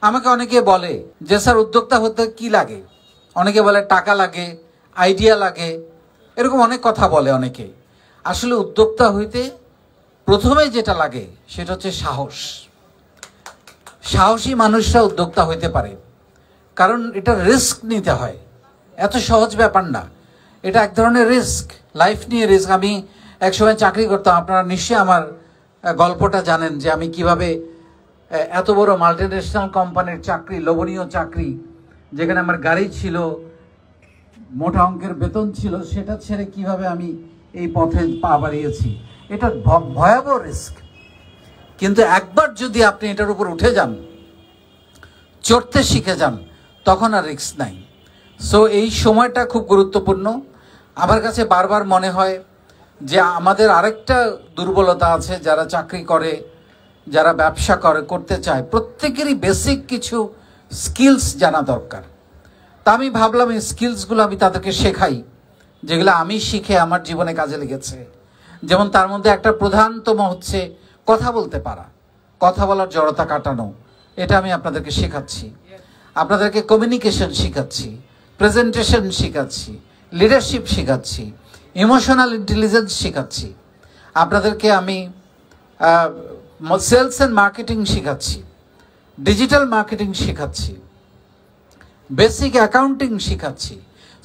আমাকে অনেকে বলে যে স্যার উদ্যোক্তা হতে কি লাগে, অনেকে বলে টাকা লাগে, আইডিয়া লাগে, এরকম অনেক কথা বলে অনেকে। আসলে উদ্যোক্তা হইতে প্রথমে যেটা লাগে সেটা হচ্ছে সাহস। সাহসী মানুষরা উদ্যোক্তা হইতে পারে, কারণ এটা রিস্ক নিতে হয়, এত সহজ ব্যাপার না, এটা এক ধরনের রিস্ক, লাইফ নিয়ে রিস্ক। আমি একসময় চাকরি করতাম, আপনারা নিশ্চয়ই আমার গল্পটা জানেন যে আমি কিভাবে এত বড় মাল্টিন্যাশনাল কোম্পানির চাকরি, লোভনীয় চাকরি, যেখানে আমার গাড়ি ছিল, মোটা অঙ্কের বেতন ছিল, সেটা ছেড়ে কিভাবে আমি এই পথে পা বাড়িয়েছি। এটা ভয়াবহ রিস্ক, কিন্তু একবার যদি আপনি এটার উপর উঠে যান, চড়তে শিখে যান, তখন আর রিস্ক নাই। সো এই সময়টা খুব গুরুত্বপূর্ণ। আমার কাছে বারবার মনে হয় যে আমাদের আরেকটা দুর্বলতা আছে, যারা চাকরি করে, যারা ব্যবসা করতে চায়, প্রত্যেকেরই বেসিক কিছু স্কিলস জানা দরকার। তা আমি ভাবলাম এই স্কিলসগুলো আমি তাদেরকে শেখাই, যেগুলো আমি শিখে আমার জীবনে কাজে লেগেছে। যেমন তার মধ্যে একটা প্রধানতম হচ্ছে কথা বলতে পারা, কথা বলার জড়তা কাটানো। এটা আমি আপনাদেরকে শেখাচ্ছি, আপনাদেরকে কমিউনিকেশন শেখাচ্ছি, প্রেজেন্টেশন শেখাচ্ছি, লিডারশিপ শেখাচ্ছি, ইমোশনাল ইন্টেলিজেন্স শেখাচ্ছি, আপনাদেরকে আমি সেলস অ্যান্ড মার্কেটিং শেখাচ্ছি, ডিজিটাল মার্কেটিং শেখাচ্ছি, বেসিক অ্যাকাউন্টিং শেখাচ্ছি।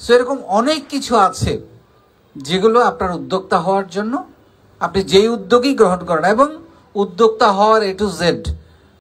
সো এরকম অনেক কিছু আছে যেগুলো আপনার উদ্যোক্তা হওয়ার জন্য, আপনি যেই উদ্যোগই গ্রহণ করেন, এবং উদ্যোক্তা হওয়ার A to Z